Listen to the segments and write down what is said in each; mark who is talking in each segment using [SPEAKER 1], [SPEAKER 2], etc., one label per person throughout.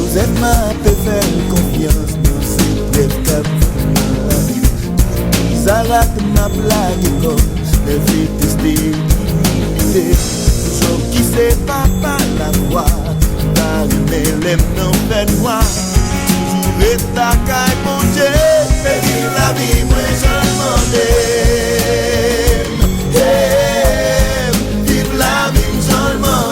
[SPEAKER 1] Joseph m'a fait confiance dans ses rêves cap. Zara m'a blagué comme les vies stérilité. Toujours qui sait papa la voix, t'as aimé les noms fait noir. Toujours est à caille mon Dieu, et vive la vie, moi j'en demandais. Vive la vie, j'en demandais.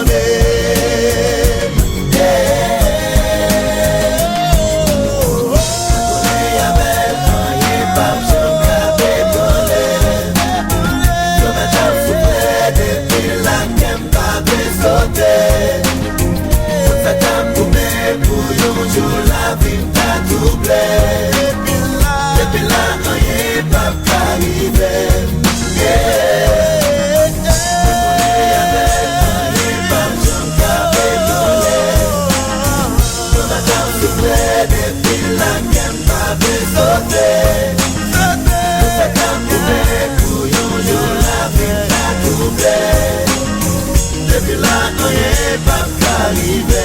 [SPEAKER 1] Depuis là, rien pas arriver. Depuis là, rien pas arriver.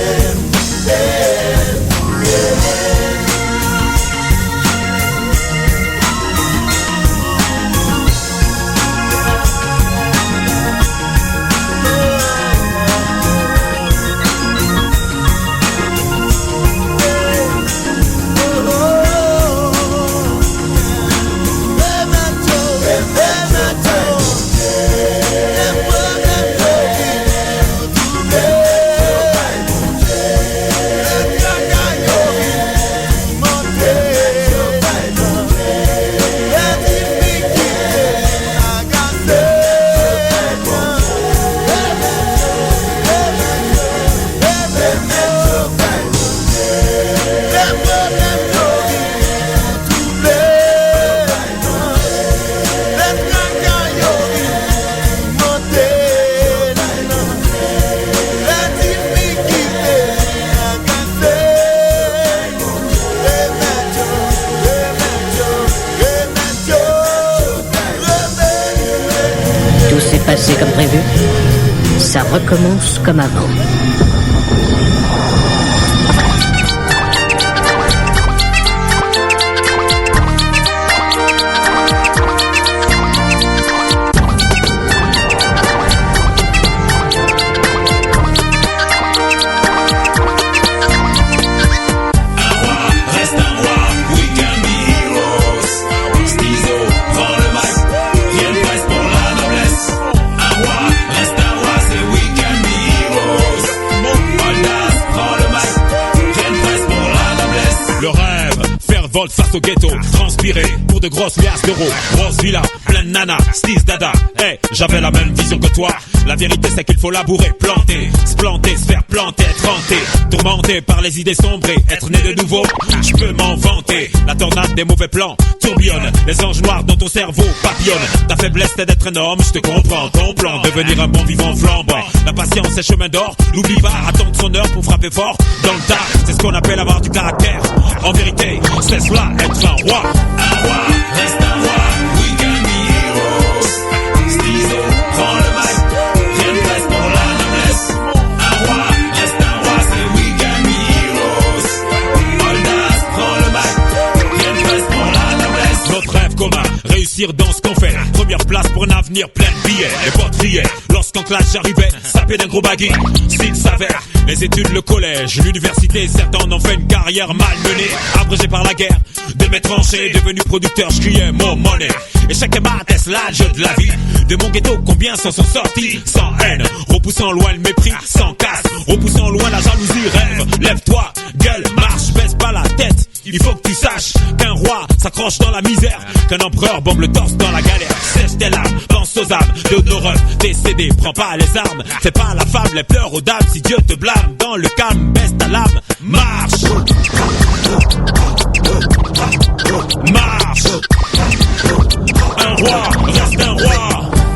[SPEAKER 2] Passé comme prévu, ça recommence comme avant.
[SPEAKER 3] Volte face au ghetto, transpiré pour de grosses liasses d'euros. Grosse villa, plein de nanas, stis dada. Hey, j'avais la même vision que toi. La vérité c'est qu'il faut labourer, planter, se planter, se faire planter, être hanté, tourmenté par les idées sombrées, être né de nouveau. Je peux m'en vanter. La tornade des mauvais plans tourbillonne, les anges noirs dans ton cerveau papillonnent. Ta faiblesse c'est d'être un homme, je te comprends. Ton plan, devenir un bon vivant flambant. La patience c'est chemin d'or. N'oublie pas, attendre son heure pour frapper fort dans le tas. C'est ce qu'on appelle avoir du caractère. En vérité, c'est cela, être un roi. Un roi, reste un roi. We can be heroes. Stizo, prends le mic. Rien ne reste pour la noblesse. Un roi, reste un roi. C'est we can be heroes. Oldas, prends le mic. Rien ne reste pour la noblesse. Notre rêve commun, réussir dans ce qu'on fait. Première place pour un avenir plein de billets. Et pas trier. Lorsqu'en classe j'arrivais, sapé d'un gros baggy. S'il s'avère, les études, le collège, l'université, certains en ont fait une carrière malmenée, abrégée par la guerre. De mes tranchées, devenu producteur, je criais more money. Et chaque mat est l'âge de la vie. De mon ghetto, combien s'en sont sortis sans haine, repoussant loin le mépris, sans casse, repoussant loin la jalousie. Rêve, lève-toi, gueule, marche, baisse pas la tête. Il faut que tu saches qu'un roi s'accroche dans la misère, qu'un empereur bombe le torse dans la galère. Sèche tes larmes, pense aux âmes de nos refs décédés. Prends pas les armes, fais pas la fable, les pleurs aux dames. Si Dieu te blâme, dans le calme, baisse ta lame. Marche, marche. Un roi, reste un roi.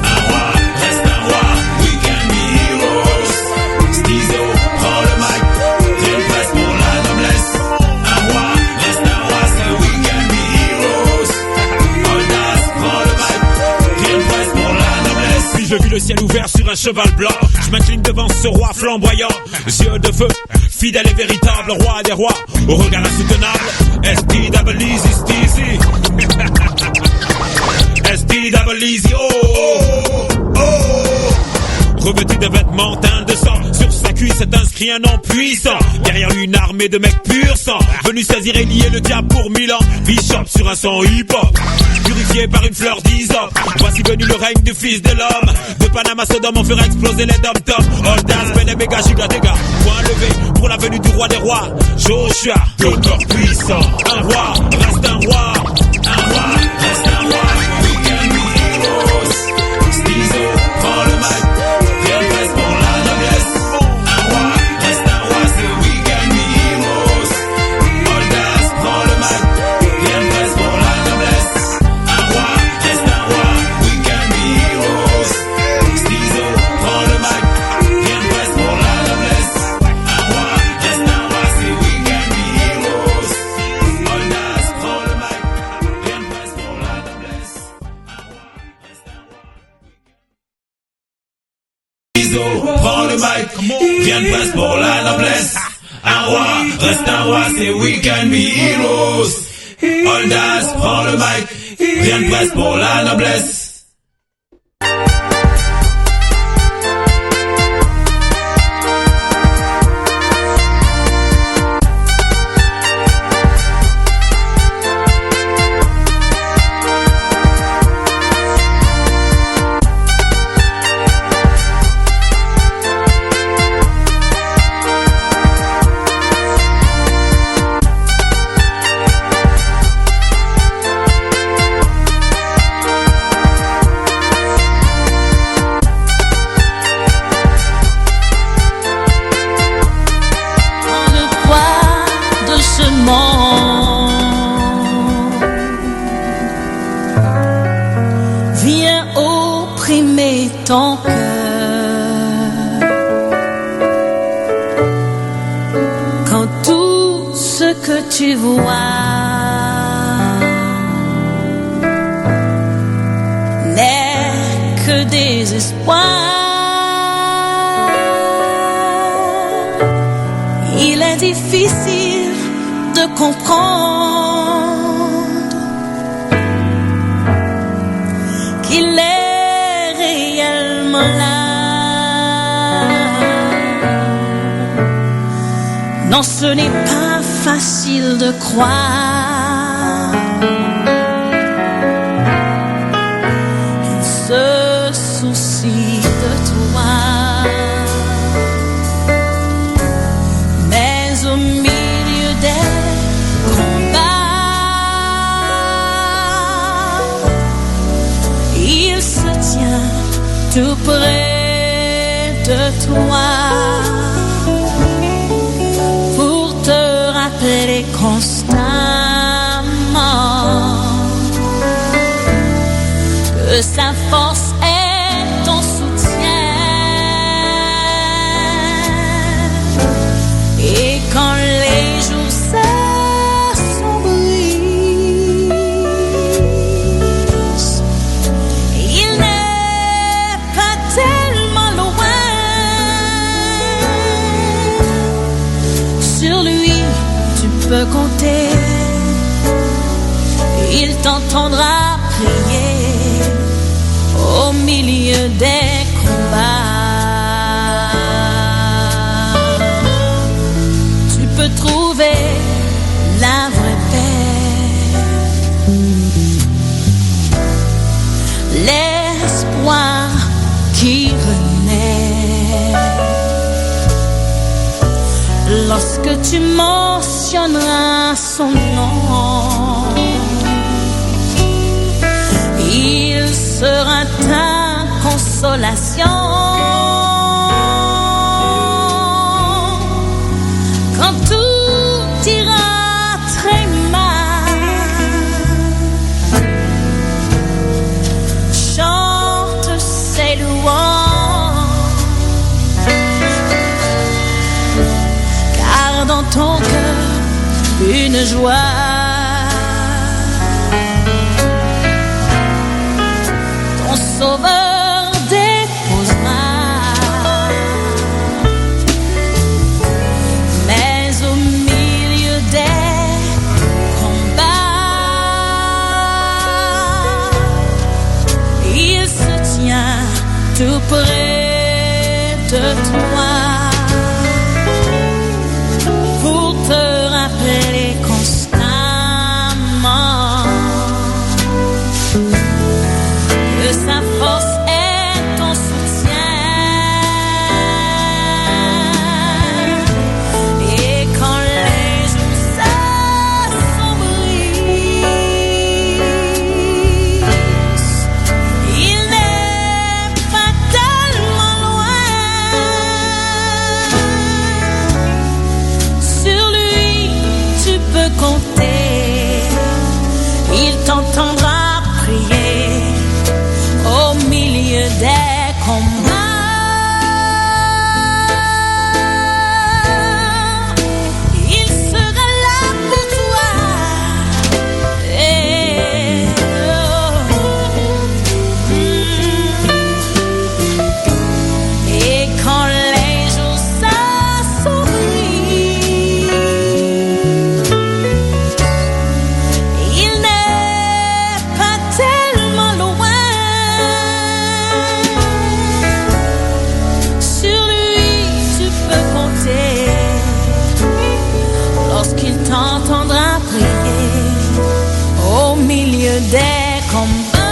[SPEAKER 3] Un roi, reste un roi. We can be heroes. Stizo, prends le mic. Rien ne passe pour la noblesse. Un roi, reste un roi. C'est we can be heroes. Oldas, prends le mic. Rien ne passe pour la noblesse. Puis je vis le ciel ouvert sur un un cheval blanc. Je m'incline devant ce roi flamboyant, yeux de feu, fidèle et véritable, roi des rois, au regard insoutenable. S-T-double-Easy, Steezy. S-T-double-Easy, oh, oh, oh, oh. Revêtu de vêtements teints de sang, sur sa cuisse est inscrit un nom puissant. Derrière une armée de mecs pur sang, venu saisir et lier le diable pour 1000 ans. Bishop sur un son hip-hop, purifié par une fleur d'hysope. Voici venu le règne du fils de l'homme. De Panama Sodome on fera exploser les dom-toms. Audace, belle méga giga dégâts. Point levé pour la venue du roi des rois. Joshua, l'auteur puissant. Un roi, reste un roi. Un roi, reste un roi. We can be heroes. Stizo, prends le mic. Viens presse pour la noblesse. Un roi, reste un roi. C'est we can be heroes. Audace, prends le mic. Viens presse pour la noblesse. Un roi, reste un roi. We can be heroes. Stizo, prends le mic. Viens presse pour la noblesse. Un roi, reste un roi. C'est we can be heroes. Audace, prends le mic. Viens presse pour la noblesse. Un roi, reste un roi. Stizo, prends le mic. Viens presse pour la noblesse. Un roi, reste un roi. C'est we can be heroes. Audace, prends le mic. Viens presse pour la noblesse.
[SPEAKER 4] Viens opprimer ton cœur quand tout ce que tu vois n'est que désespoir. Il est difficile de comprendre qu'il est réellement là. Non, ce n'est pas facile de croire. Il se soucie de toi. Mais au milieu des il se tient tout près de toi pour te rappeler constamment que sa force est ton soutien. Et quand les jours s'assombrissent, il n'est pas tellement loin. Sur lui, tu peux compter. Il t'entendra prier au milieu des combats. Tu peux trouver la vraie paix, l'espoir qui renaît lorsque tu mentionneras son nom. Il sera ta consolation quand tout ira très mal. Chante ses louanges, car dans ton cœur une joie. Sauveur déposera toi pour te rappeler constamment que sa force est ton soutien. Et quand les jours s'assombrissent, il n'est pas tellement loin. Sur lui, tu peux compter. Il t'entendra prier au milieu des combats. Il sera là pour toi. Et, et quand les jours s'assombrissent, il n'est pas tellement loin. Sur lui, tu peux compter. Lorsqu'il t'entendra prier au milieu des combats.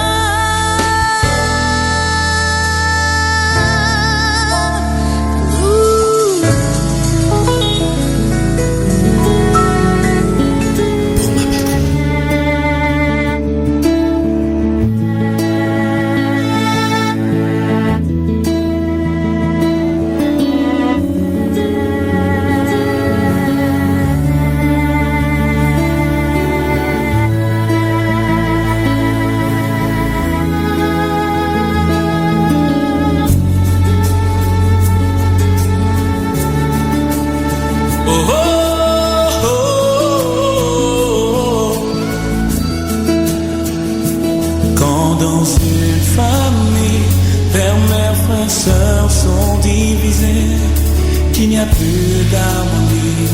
[SPEAKER 5] Quand dans une famille, père, mère, frères, sœurs sont divisés, qu'il n'y a plus d'harmonie,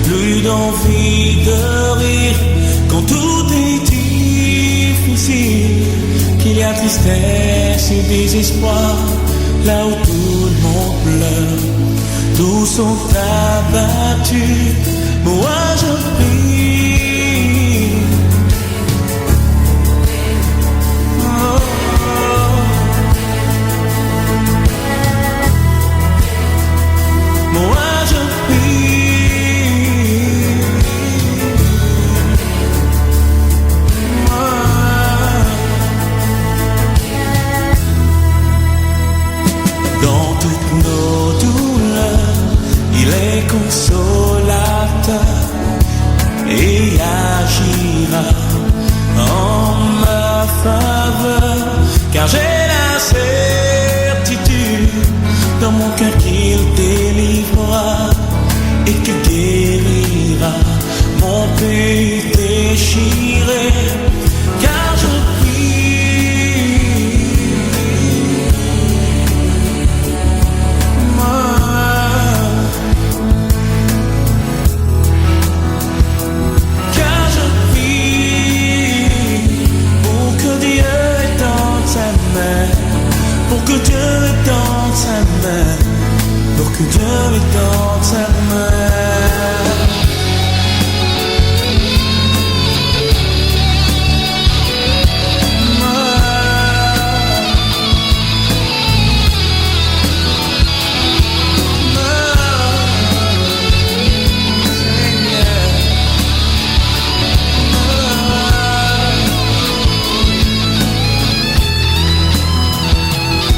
[SPEAKER 5] plus d'envie de rire, quand tout est difficile, qu'il y a tristesse et désespoir, là où tout le monde pleure, tous sont abattus, moi je prie. Moi je prie. Dans toutes nos douleurs, il est consolateur et agira en ma faveur, car j'ai la certitude dans mon cœur qu'il délivrera et qu'il guérira mon pays déchiré, car je prie. Car je prie pour que Dieu étende sa main, pour que Dieu étende sa main, pour que Dieu étende sa main.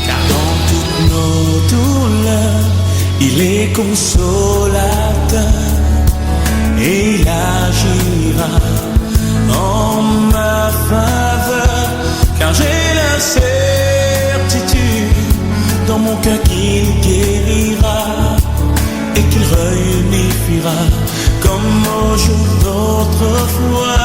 [SPEAKER 5] Car dans toutes nos douleurs, il est consolateur et il agira en ma faveur, car j'ai la certitude dans mon cœur qu'il guérira et qu'il réunifiera comme au jour d'autrefois.